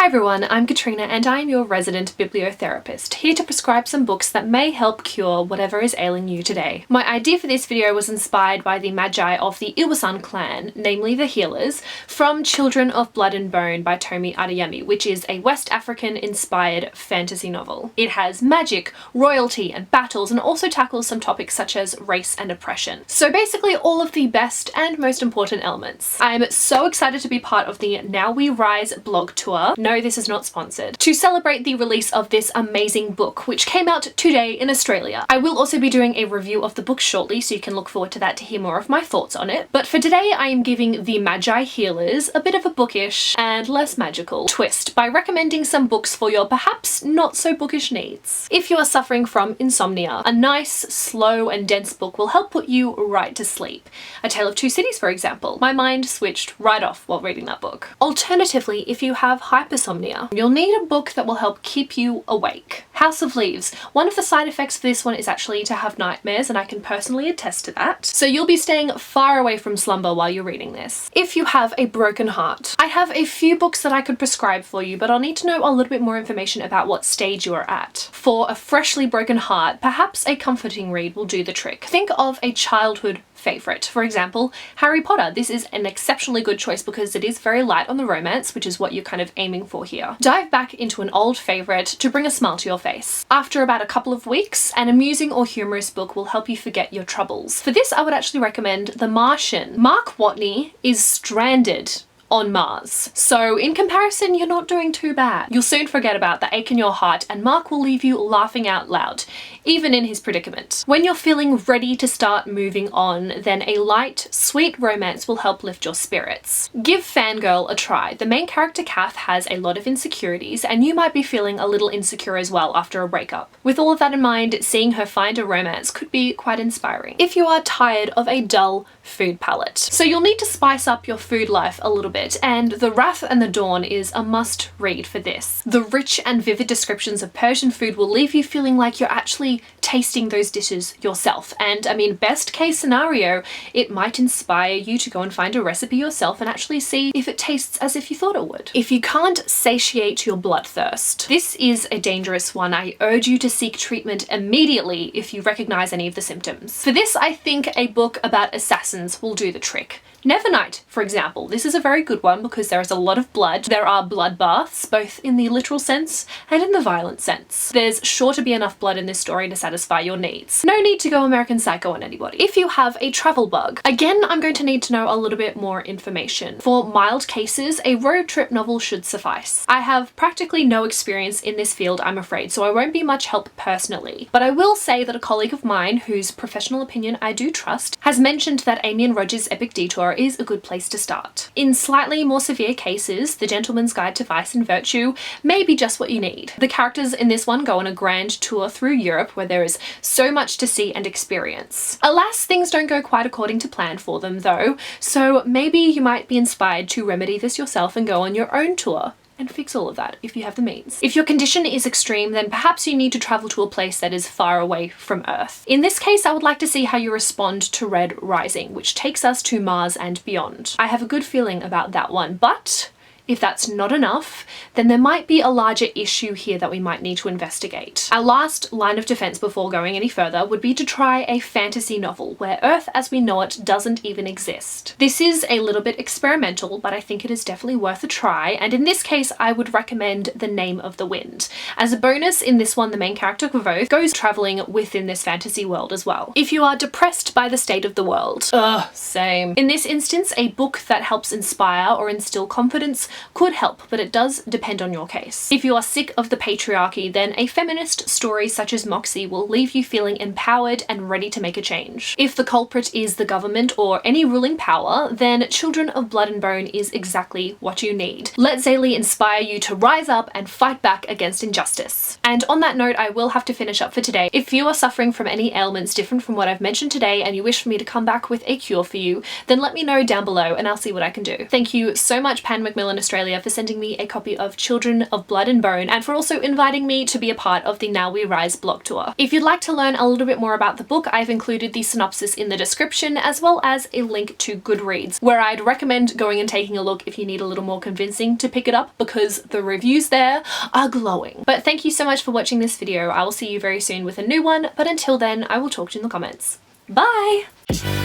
Hi everyone, I'm Katrina and I'm your resident bibliotherapist, here to prescribe some books that may help cure whatever is ailing you today. My idea for this video was inspired by the maji of the Iwasan clan, namely the healers, from Children of Blood and Bone by Tomi Adayemi, which is a West African inspired fantasy novel. It has magic, royalty and battles, and also tackles some topics such as race and oppression. So basically all of the best and most important elements. I'm so excited to be part of the Now We Rise blog tour. No, this is not sponsored. To celebrate the release of this amazing book, which came out today in Australia. I will also be doing a review of the book shortly, so you can look forward to that to hear more of my thoughts on it. But for today, I am giving the Magi Healers a bit of a bookish and less magical twist by recommending some books for your perhaps not so bookish needs. If you are suffering from insomnia, a nice, slow and dense book will help put you right to sleep. A Tale of Two Cities, for example. My mind switched right off while reading that book. Alternatively, if you have hypersomnia, you'll need a book that will help keep you awake. House of Leaves. One of the side effects for this one is actually to have nightmares, and I can personally attest to that. So you'll be staying far away from slumber while you're reading this. If you have a broken heart, I have a few books that I could prescribe for you, but I'll need to know a little bit more information about what stage you are at. For a freshly broken heart, perhaps a comforting read will do the trick. Think of a childhood favorite. For example, Harry Potter. This is an exceptionally good choice because it is very light on the romance, which is what you're kind of aiming for here. Dive back into an old favorite to bring a smile to your face. After about a couple of weeks, an amusing or humorous book will help you forget your troubles. For this, I would actually recommend The Martian. Mark Watney is stranded on Mars. So in comparison, you're not doing too bad. You'll soon forget about the ache in your heart, and Mark will leave you laughing out loud, even in his predicament. When you're feeling ready to start moving on, then a light, sweet romance will help lift your spirits. Give Fangirl a try. The main character, Kath, has a lot of insecurities, and you might be feeling a little insecure as well after a breakup. With all of that in mind, seeing her find a romance could be quite inspiring. If you are tired of a dull food palette. So you'll need to spice up your food life a little bit, and The Wrath and the Dawn is a must read for this. The rich and vivid descriptions of Persian food will leave you feeling like you're actually tasting those dishes yourself. And I mean, best case scenario, it might inspire you to go and find a recipe yourself and actually see if it tastes as if you thought it would. If you can't satiate your bloodthirst, this is a dangerous one. I urge you to seek treatment immediately if you recognize any of the symptoms. For this, I think a book about assassins will do the trick. Nevernight, for example. This is a very good one because there is a lot of blood. There are bloodbaths, both in the literal sense and in the violent sense. There's sure to be enough blood in this story to satisfy your needs. No need to go American Psycho on anybody. If you have a travel bug, again, I'm going to need to know a little bit more information. For mild cases, a road trip novel should suffice. I have practically no experience in this field, I'm afraid, so I won't be much help personally. But I will say that a colleague of mine, whose professional opinion I do trust, has mentioned that Amy and Roger's Epic Detour is a good place to start. In slightly more severe cases, The Gentleman's Guide to Vice and Virtue may be just what you need. The characters in this one go on a grand tour through Europe where there is so much to see and experience. Alas, things don't go quite according to plan for them though, so maybe you might be inspired to remedy this yourself and go on your own tour and fix all of that if you have the means. If your condition is extreme, then perhaps you need to travel to a place that is far away from Earth. In this case, I would like to see how you respond to Red Rising, which takes us to Mars and beyond. I have a good feeling about that one, but if that's not enough, then there might be a larger issue here that we might need to investigate. Our last line of defense before going any further would be to try a fantasy novel where Earth as we know it doesn't even exist. This is a little bit experimental, but I think it is definitely worth a try, and in this case I would recommend The Name of the Wind. As a bonus, in this one the main character Kvothe goes traveling within this fantasy world as well. If you are depressed by the state of the world, same. In this instance, a book that helps inspire or instill confidence could help, but it does depend on your case. If you are sick of the patriarchy, then a feminist story such as Moxie will leave you feeling empowered and ready to make a change. If the culprit is the government or any ruling power, then Children of Blood and Bone is exactly what you need. Let Zelie inspire you to rise up and fight back against injustice. And on that note, I will have to finish up for today. If you are suffering from any ailments different from what I've mentioned today and you wish for me to come back with a cure for you, then let me know down below and I'll see what I can do. Thank you so much, Pan Macmillan Australia for sending me a copy of Children of Blood and Bone, and for also inviting me to be a part of the Now We Rise blog tour. If you'd like to learn a little bit more about the book, I've included the synopsis in the description, as well as a link to Goodreads, where I'd recommend going and taking a look if you need a little more convincing to pick it up, because the reviews there are glowing. But thank you so much for watching this video. I will see you very soon with a new one, but until then, I will talk to you in the comments. Bye!